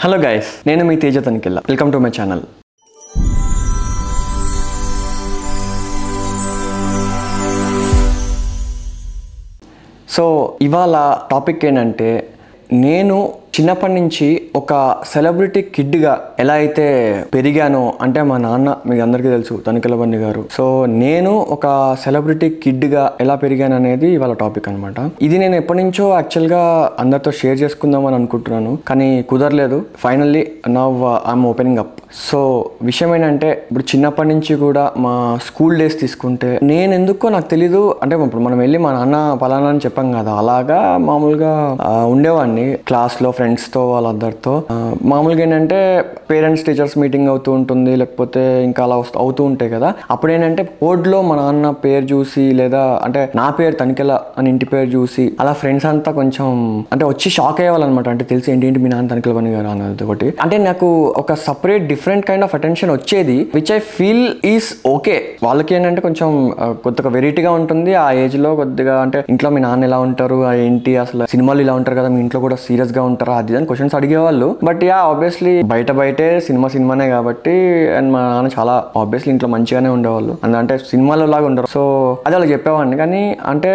Hello guys, నేను మీ Teja Tanikella. Welcome to my channel. So ఇవాళ టాపిక్ ఏంటంటే, నేను చిన్నప్పటి నుంచి ఒక సెలబ్రిటీ కిడ్గా ఎలా అయితే పెరిగానో, అంటే మా నాన్న మీకు అందరికీ తెలుసు తనికెళ్ళ గారు. సో నేను ఒక సెలబ్రిటీ కిడ్గా ఎలా పెరిగాను అనేది ఇవాళ టాపిక్ అనమాట. ఇది నేను ఎప్పటి నుంచో యాక్చువల్గా అందరితో షేర్ చేసుకుందామని అనుకుంటున్నాను, కానీ కుదరలేదు. Finally now I'm opening up. So విషయం ఏంటంటే, ఇప్పుడు చిన్నప్పటి నుంచి కూడా మా స్కూల్ డేస్ తీసుకుంటే, నేను ఎందుకో నాకు తెలీదు, అంటే ఇప్పుడు మనం వెళ్ళి మా నాన్న పలానా అని చెప్పాం కదా, అలాగా మామూలుగా ఉండేవాడిని క్లాస్లో ఫ్రెండ్స్తో వాళ్ళందరితో. మామూలుగా ఏంటంటే పేరెంట్స్ టీచర్స్ మీటింగ్ అవుతూ ఉంటుంది, లేకపోతే ఇంకా అలా అవుతూ ఉంటాయి కదా. అప్పుడు ఏంటంటే బోర్డులో మా నాన్న పేరు చూసి, లేదా అంటే నా పేరు తనికెళ్ళ అని ఇంటి పేరు చూసి, అలా ఫ్రెండ్స్ అంతా కొంచెం అంటే వచ్చి షాక్ అయ్యేవాళ్ళనమాట. అంటే తెలిసి ఏంటి మీ నాన్న తనికెళ్ళ గారు అన్నది ఒకటి. అంటే నాకు ఒక separate different kind of attention వచ్చేది, which I feel is okay. వాళ్ళకి ఏంటంటే కొంచెం కొద్దిగా వెరైటీగా ఉంటుంది ఆ ఏజ్ లో. కొద్దిగా అంటే ఇంట్లో మీ నాన్న ఎలా ఉంటారు, ఏంటి అసలు సినిమాలు ఇలా ఉంటారు కదా, మీ ఇంట్లో కూడా సీరియస్ గా ఉంటారా, అది అని క్వశ్చన్స్ అడిగేవాళ్ళు. బట్ యా, ఆబ్వియస్లీ బయటే సినిమానే కాబట్టి, అండ్ మా నాన్న చాలా ఆబ్వియస్లీ ఇంట్లో మంచిగానే ఉండేవాళ్ళు, అంటే సినిమాలో లాగా ఉండరు. సో అది అలా చెప్పేవాడిని. కానీ అంటే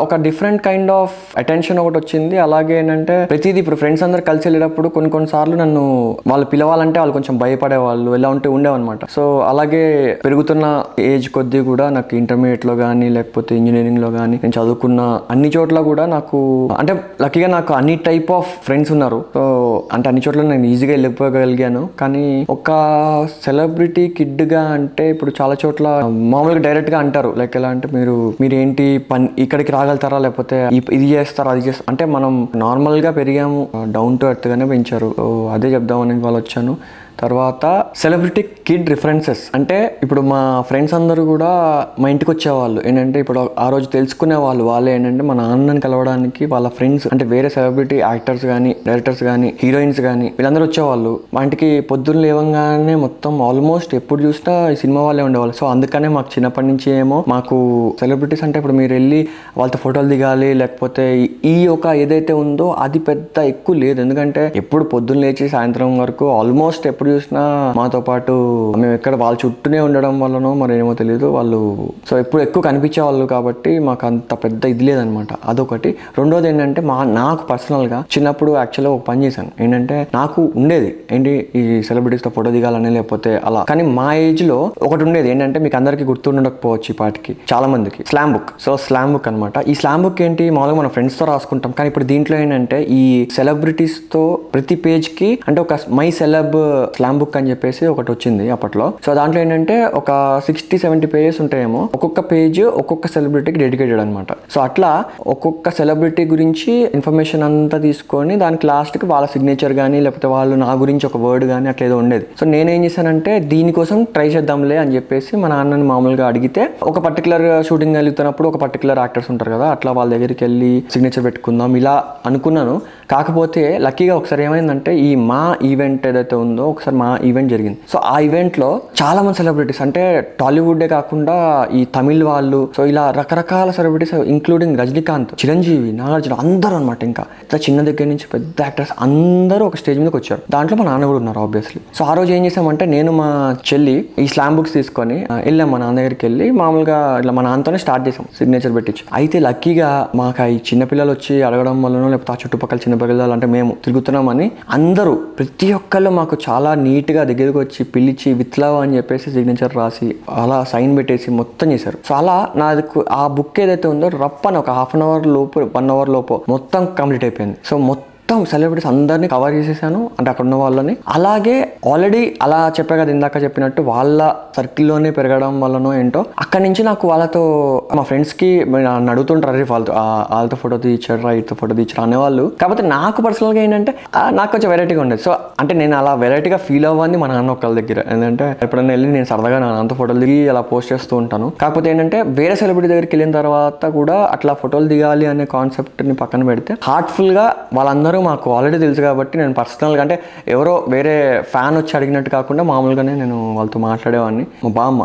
ఒక డిఫరెంట్ కైండ్ ఆఫ్ అటెన్షన్ ఒకటి వచ్చింది. అలాగే ఏంటంటే ప్రతిదీ ఇప్పుడు ఫ్రెండ్స్ అందరు కలిసి వెళ్ళేటప్పుడు కొన్నిసార్లు నన్ను వాళ్ళు పిలవాలంటే వాళ్ళు కొంచెం భయపడేవాళ్ళు, ఎలా ఉంటే ఉండేవన్నమాట. సో అలాగే పెరుగుతున్న ఏజ్ కొద్దీ కూడా నాకు ఇంటర్మీడియట్ లో కానీ, లేకపోతే ఇంజనీరింగ్ లో కానీ, నేను చదువుకున్న అన్ని చోట్ల కూడా నాకు అంటే లక్కీగా నాకు అన్ని టైప్ ఆఫ్ ఫ్రెండ్స్ ఉన్నారు. సో అంటే అన్ని చోట్ల నేను ఈజీగా వెళ్ళిపోగలిగాను. కానీ ఒక సెలబ్రిటీ కిడ్ గా అంటే ఇప్పుడు చాలా చోట్ల మామూలుగా డైరెక్ట్ గా అంటారు, లైక్ ఎలా అంటే మీరు ఏంటి పని ఇక్కడికి రాగలుగుతారా, లేకపోతే ఇది చేస్తారా, అది చేస్తారా. అంటే మనం నార్మల్ గా పెరిగాము, డౌన్ టు ఎర్త్ గానే పెంచారు. సో అదే చెప్దామని వాళ్ళు వచ్చాను. తర్వాత సెలబ్రిటీ కిడ్ రిఫరెన్సెస్ అంటే, ఇప్పుడు మా ఫ్రెండ్స్ అందరూ కూడా మా ఇంటికి వచ్చేవాళ్ళు. ఏంటంటే ఇప్పుడు ఆ రోజు తెలుసుకునే వాళ్ళే ఏంటంటే మా నాన్నని కలవడానికి వాళ్ళ ఫ్రెండ్స్, అంటే వేరే సెలబ్రిటీ యాక్టర్స్ కానీ, డైరెక్టర్స్ కానీ, హీరోయిన్స్ కానీ, వీళ్ళందరూ వచ్చేవాళ్ళు. మా ఇంటికి పొద్దున్న లేవంగానే మొత్తం ఆల్మోస్ట్ ఎప్పుడు చూసినా ఈ సినిమా వాళ్ళే ఉండేవాళ్ళు. సో అందుకనే మాకు చిన్నప్పటి నుంచి ఏమో మాకు సెలబ్రిటీస్ అంటే ఇప్పుడు మీరు వెళ్ళి వాళ్ళతో ఫోటోలు దిగాలి, లేకపోతే ఈ ఒక ఏదైతే ఉందో అది పెద్ద ఎక్కువ లేదు. ఎందుకంటే ఎప్పుడు పొద్దున్న లేచి సాయంత్రం వరకు ఆల్మోస్ట్ ఎప్పుడు చూసినా మాతో పాటు మేము ఎక్కడ వాళ్ళ చుట్టూనే ఉండడం వల్లనో మరి ఏమో తెలియదు, వాళ్ళు సో ఎప్పుడు ఎక్కువ కనిపించేవాళ్ళు. కాబట్టి మాకు అంత పెద్ద ఇది లేదనమాట. అదొకటి. రెండోది ఏంటంటే నాకు పర్సనల్గా చిన్నప్పుడు యాక్చువల్గా ఒక పని చేశాను. ఏంటంటే నాకు ఉండేది ఏంటి ఈ సెలబ్రిటీస్తో ఫోటో దిగాలని, లేకపోతే అలా. కానీ మా ఏజ్ లో ఒకటి ఉండేది ఏంటంటే, మీకు అందరికీ గుర్తుండకపోవచ్చు ఈ పాటికి చాలా మందికి, slam book. So slam book అనమాట. ఈ స్లామ్ బుక్ ఏంటి, మామూలుగా మన ఫ్రెండ్స్ తో రాసుకుంటాం. కానీ ఇప్పుడు దీంట్లో ఏంటంటే ఈ సెలబ్రిటీస్ తో ప్రతి పేజ్ కి అంటే ఒక మై సెలబ్ స్లామ్ బుక్ అని చెప్పేసి ఒకటి వచ్చింది అప్పట్లో. సో దాంట్లో ఏంటంటే ఒక 60-70 పేజెస్ ఉంటాయేమో. ఒక్కొక్క పేజ్ ఒక్కొక్క సెలబ్రిటీకి డెడికేటెడ్ అనమాట. సో అట్లా ఒక్కొక్క సెలబ్రిటీ గురించి ఇన్ఫర్మేషన్ అంతా తీసుకొని దానికి లాస్ట్ కి వాళ్ళ సిగ్నేచర్ కానీ, లేకపోతే వాళ్ళు నా గురించి ఒక వర్డ్ కానీ అట్లా ఏదో ఉండేది. సో నేనేం చేశానంటే దీనికోసం ట్రై చేద్దాంలే అని చెప్పేసి మా నాన్నని మామూలుగా అడిగితే, ఒక పర్టికులర్ షూటింగ్ వెళ్తున్నప్పుడు ఒక పర్టికులర్ యాక్టర్స్ ఉంటారు కదా, అట్లా వాళ్ళ దగ్గరికి వెళ్ళి సిగ్నేచర్ పెట్టుకుందాం ఇలా అనుకున్నాను. కాకపోతే లక్కీగా ఒకసారి ఏమైందంటే, ఈ మా ఈవెంట్ ఏదైతే ఉందో ఒకసారి మా ఈవెంట్ జరిగింది. సో ఆ ఈవెంట్ లో చాలా మంది సెలబ్రిటీస్, అంటే టాలీవుడే కాకుండా ఈ తమిళ్ వాళ్ళు, సో ఇలా రకరకాల సెలబ్రిటీస్ ఇంక్లూడింగ్ రజనీకాంత్, చిరంజీవి, నాగార్జున, అందరూ అనమాట. ఇంకా చిన్న దగ్గర నుంచి పెద్ద యాక్టర్స్ అందరూ ఒక స్టేజ్ మీదకి వచ్చారు. దాంట్లో మా నాన్న కూడా ఉన్నారు ఆబ్వియస్లీ. సో ఆ రోజు ఏం చేసామంటే, నేను మా చెల్లి ఈ స్లామ్ బుక్స్ తీసుకొని వెళ్ళాం మా నాన్న దగ్గరికి. వెళ్ళి మామూలుగా ఇట్లా మా నాన్నతోనే స్టార్ట్ చేసాం సిగ్నేచర్ పెట్టించి. అయితే లక్కీగా మాకు ఈ చిన్నపిల్లలు వచ్చి అడగడం వల్లనో, లేకపోతే ఆ చుట్టుపక్కల చిన్నపిల్లలు అంటే మేము తిరుగుతున్నామని అందరూ ప్రతి ఒక్కళ్ళు మాకు చాలా నీట్గా దగ్గరికి వచ్చి పిలిచి విత్ లవ్ అని చెప్పేసి సిగ్నేచర్ రాసి అలా సైన్ పెట్టేసి మొత్తం చేశారు. సో అలా నాది ఆ బుక్ ఏదైతే ఉందో రప్పని ఒక 1/2 అవర్ లోపు 1 అవర్ లోపు మొత్తం కంప్లీట్ అయిపోయింది. సో మొత్తం సెలబ్రిటీస్ అందరినీ కవర్ చేసేసాను, అంటే అక్కడ ఉన్న వాళ్ళని. అలాగే ఆల్రెడీ అలా చెప్పా కదా ఇందాక చెప్పినట్టు, వాళ్ళ సర్కిల్లోనే పెరగడం వల్లనో ఏంటో అక్కడి నుంచి నాకు వాళ్ళతో మా ఫ్రెండ్స్ కి నన్ను అడుగుతుంటారు, వాళ్ళతో ఫోటో తీయించారు, ఇటుతో ఫోటో తీయించారు అనేవాళ్ళు. కాకపోతే నాకు పర్సనల్గా ఏంటంటే నాకు కొంచెం వెరైటీగా ఉండేది. సో అంటే నేను అలా వెరైటీగా ఫీల్ అవ్వని మా నాన్న ఒకళ్ళ దగ్గర. ఏంటంటే ఎప్పుడైనా వెళ్ళి నేను సరదాగా నా నాన్నతో ఫోటోలు దిగి అలా పోస్ట్ చేస్తూ ఉంటాను. కాకపోతే ఏంటంటే వేరే సెలబ్రిటీ దగ్గరికి వెళ్ళిన తర్వాత కూడా అట్లా ఫోటోలు దిగాలి అనే కాన్సెప్ట్ ని పక్కన పెడితే, హార్ట్ఫుల్ గా వాళ్ళందరూ వీళ్ళందరూ మాకు ఆల్రెడీ తెలుసు కాబట్టి నేను పర్సనల్గా అంటే ఎవరో వేరే ఫ్యాన్ వచ్చి అడిగినట్టు కాకుండా మామూలుగానే నేను వాళ్ళతో మాట్లాడేవాడిని. మా బామ్మ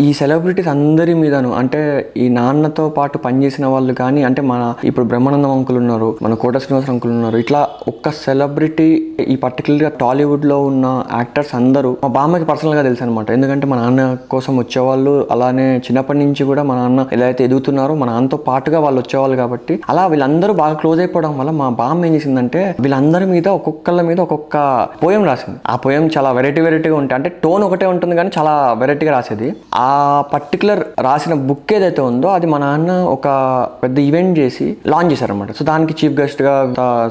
ఈ సెలబ్రిటీస్ అందరి మీదను అంటే ఈ నాన్నతో పాటు పనిచేసిన వాళ్ళు కానీ అంటే మన ఇప్పుడు బ్రహ్మానందం అంకుల్ ఉన్నారు, మన కోట శ్రీనివాస్ అంకుల్ ఉన్నారు, ఇట్లా ఒక్క సెలబ్రిటీ ఈ పర్టికులర్గా టాలీవుడ్లో ఉన్న యాక్టర్స్ అందరూ మా బామ్మకి పర్సనల్గా తెలుసు అనమాట. ఎందుకంటే మా నాన్న కోసం వచ్చేవాళ్ళు, అలానే చిన్నప్పటి నుంచి కూడా మా నాన్న ఎలా అయితే ఎదుగుతున్నారో మా నాన్నతో పాటుగా వాళ్ళు వచ్చేవాళ్ళు కాబట్టి అలా వీళ్ళందరూ బాగా క్లోజ్ అయిపోవడం వల్ల మా బామ్మ ఏం చేసిందంటే వీళ్ళందరి మీద ఒక్కొక్కళ్ళ మీద ఒక్కొక్క పోయం రాసింది. ఆ పోయం చాలా వెరైటీగా ఉంటాయి, అంటే టోన్ ఒకటే ఉంటుంది కానీ చాలా వెరైటీగా రాసేది. ఆ పర్టికులర్ రాసిన బుక్ ఏదైతే ఉందో అది మా నాన్న ఒక పెద్ద ఈవెంట్ చేసి లాంచ్ చేశారనమాట. సో దానికి చీఫ్ గెస్ట్గా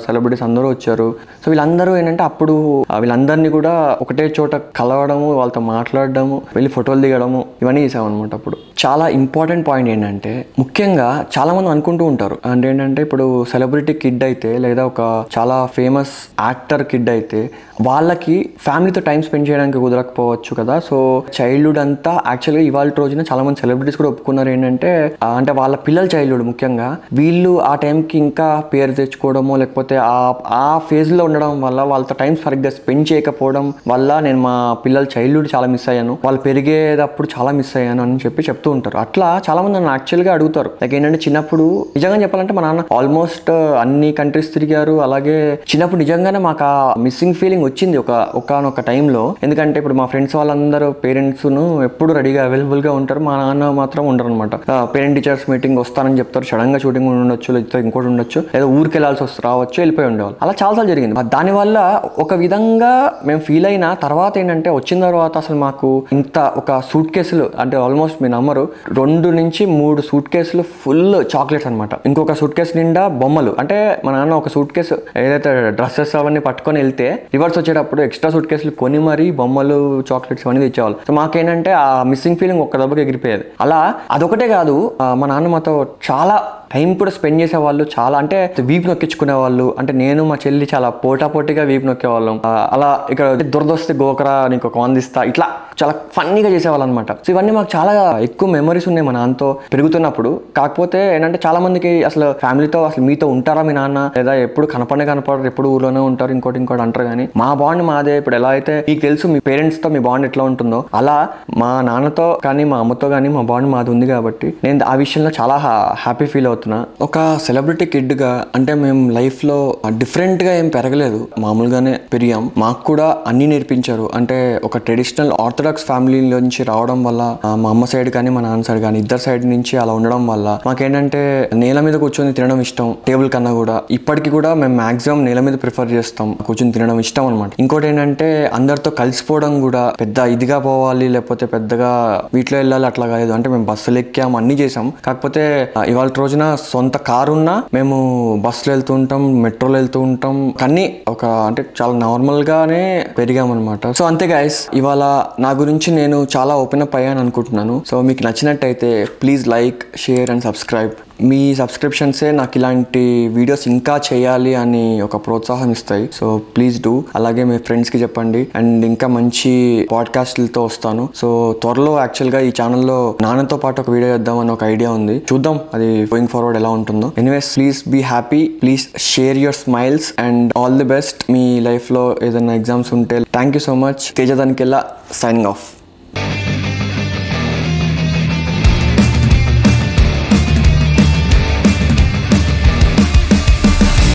సెలబ్రిటీస్ అందరూ వచ్చారు. సో వీళ్ళందరూ ఏంటంటే అప్పుడు వీళ్ళందరినీ కూడా ఒకటే చోట కలవడము, వాళ్ళతో మాట్లాడడము, వెళ్ళి ఫోటోలు దిగడము ఇవన్నీ చేసామన్నమాట. అప్పుడు చాలా ఇంపార్టెంట్ పాయింట్ ఏంటంటే ముఖ్యంగా చాలా మంది అనుకుంటూ ఉంటారు అంటే ఏంటంటే ఇప్పుడు సెలబ్రిటీ కిడ్ అయితే లేదా ఒక చాలా ఫేమస్ యాక్టర్ కిడ్ అయితే వాళ్ళకి ఫ్యామిలీతో టైం స్పెండ్ చేయడానికి కుదరకపోవచ్చు కదా. సో చైల్డ్హుడ్ అంతా యాక్చువల్గా ఇవాళ రోజున చాలా మంది సెలబ్రిటీస్ కూడా ఒప్పుకున్నారు ఏంటంటే అంటే వాళ్ళ పిల్లల చైల్డ్హుడ్ ముఖ్యంగా వీళ్ళు ఆ టైంకి ఇంకా పేరు తెచ్చుకోవడమో లేకపోతే ఆ ఫేజ్లో ఉండడం వల్ల వాళ్ళతో టైం సరిగ్గా స్పెండ్ చేయకపోవడం వల్ల నేను మా పిల్లల చైల్డ్హుడ్ చాలా మిస్ అయ్యాను, వాళ్ళు పెరిగేటప్పుడు చాలా మిస్ అయ్యాను అని చెప్తూ ఉంటారు. అట్లా చాలా మంది నన్ను యాక్చువల్గా అడుగుతారు లైక్ ఏంటంటే చిన్నప్పుడు నిజంగా చెప్పాలంటే మా నాన్న ఆల్మోస్ట్ అన్ని కంట్రీస్ తిరిగారు. అలాగే చిన్నప్పుడు నిజంగానే మాకు ఆ మిస్సింగ్ ఫీలింగ్ వచ్చింది ఒకనొక టైంలో. ఎందుకంటే ఇప్పుడు మా ఫ్రెండ్స్ వాళ్ళందరూ పేరెంట్స్ను ఎప్పుడు రెడీగా అవైలబుల్గా ఉంటారు, మా నాన్న మాత్రం ఉండరు అనమాట. పేరెంట్ టీచర్స్ మీటింగ్ వస్తానని చెప్తారు, సడన్గా షూటింగ్ ఉండొచ్చు లేకపోతే ఇంకోటి ఉండొచ్చు లేదా ఊరికి వెళ్ళాల్సి రావచ్చు, వెళ్ళిపోయి ఉండేవాళ్ళు. అలా చాలాసార్లు జరిగింది. దానివల్ల ఒక విధంగా మేము ఫీల్ అయిన తర్వాత ఏంటంటే వచ్చిన తర్వాత అసలు మాకు ఇంత ఒక సూట్ కేసులు అంటే ఆల్మోస్ట్ మీ నమ్మరు 2 నుంచి 3 సూట్ కేసులు ఫుల్ చాక్లెట్స్ అనమాట. ఇంకొక సూట్ కేసు నిండా బొమ్మలు. అంటే మా నాన్న ఒక సూట్ కేసు ఏదైతే డ్రెస్సెస్ అవన్నీ పట్టుకొని వెళ్తే రివర్స్ వచ్చేటప్పుడు ఎక్స్ట్రా సూట్ కేసులు కొని మరీ బొమ్మలు చాక్లెట్స్ అవన్నీ తెచ్చేవాళ్ళు. సో మాకేంటంటే ఆ మిస్సింగ్ ఫీలింగ్ ఒక్క దెబ్బకి ఎగిరిపోయేది. అలా అదొకటే కాదు, మా నాన్న మాతో చాలా టైం కూడా స్పెండ్ చేసేవాళ్ళు. చాలా అంటే వీపు నొక్కించుకునే వాళ్ళు. అంటే నేను మా చెల్లి చాలా పోటాపోటీగా వీపు నొక్కేవాళ్ళం. అలా ఇక్కడ దురదొస్తే గోకరా నీకు ఒక వందిస్తా ఇట్లా చాలా ఫన్నీగా చేసేవాళ్ళు అనమాట. సో ఇవన్నీ మాకు చాలా ఎక్కువ మెమరీస్ ఉన్నాయి మా నాన్నతో పెరుగుతున్నప్పుడు. కాకపోతే ఏంటంటే చాలా మందికి అసలు ఫ్యామిలీతో అసలు మీతో ఉంటారా మీ నాన్న లేదా ఎప్పుడు కనపడరు, ఎప్పుడు ఊర్లోనే ఉంటారు, ఇంకోటి అంటారు. కానీ మా బాండ్ మాదే. ఇప్పుడు ఎలా అయితే మీకు తెలుసు మీ పేరెంట్స్తో మీ బాండ్ ఎట్లా ఉంటుందో అలా మా నాన్నతో కానీ మా అమ్మతో కానీ మా బాండ్ మాది ఉంది కాబట్టి నేను ఆ విషయంలో చాలా హ్యాపీ ఫీల్ అవుతున్నా. ఒక సెలబ్రిటీ కిడ్గా అంటే మేము లైఫ్లో డిఫరెంట్గా ఏం పెరగలేదు, మామూలుగానే పెరిగాం. మాకు కూడా అన్నీ నేర్పించారు. అంటే ఒక ట్రెడిషనల్ ఆర్థడాక్స్ ఫ్యామిలీ నుంచి రావడం వల్ల మా అమ్మ సైడ్ కానీ మా నాన్న సైడ్ కానీ ఇద్దరు సైడ్ నుంచి అలా ఉండడం వల్ల మాకేంటంటే నేల మీద కూర్చొని తినడం ఇష్టం, టేబుల్ కన్నా కూడా. ఇప్పటికీ కూడా మేము మాక్సిమం నేల మీద ప్రిఫర్ చేస్తాం, కూర్చొని తినడం ఇష్టం అనమాట. ఇంకోటి ఏంటంటే అందరితో కలిసిపోవడం కూడా పెద్ద ఇదిగా పోవాలి లేకపోతే పెద్దగా వీటిలో వెళ్ళాలి అట్లా కాదు. అంటే మేము బస్సులు ఎక్కాం, అన్నీ చేసాం. కాకపోతే ఇవాళ రోజున సొంత కారు ఉన్నా మేము బస్సులో వెళ్తూ ఉంటాం, మెట్రోలో వెళ్తూ ఉంటాం. అన్నీ ఒక అంటే చాలా నార్మల్గానే పెరిగామన్నమాట. సో అంతే గైస్, ఇవాళ నా గురించి నేను చాలా ఓపెన్ అప్ అయ్యాను అనుకుంటున్నాను. సో మీకు నచ్చినట్టయితే please like, share and subscribe. మీ సబ్స్క్రిప్షన్సే నాకు ఇలాంటి వీడియోస్ ఇంకా చేయాలి అని ఒక ప్రోత్సాహం ఇస్తాయి. So please do. అలాగే మీ ఫ్రెండ్స్కి చెప్పండి. అండ్ ఇంకా మంచి పాడ్కాస్ట్లతో వస్తాను. సో త్వరలో యాక్చువల్గా ఈ ఛానల్లో నాన్నతో పాటు ఒక వీడియో చేద్దామని ఒక ఐడియా ఉంది. చూద్దాం అది గోయింగ్ ఫార్వర్డ్ ఎలా ఉంటుందో. Anyways please be happy, please share your smiles and all the best. మీ లైఫ్లో ఏదైనా ఎగ్జామ్స్ ఉంటే. Thank you so much. Teja Tanikella signing of.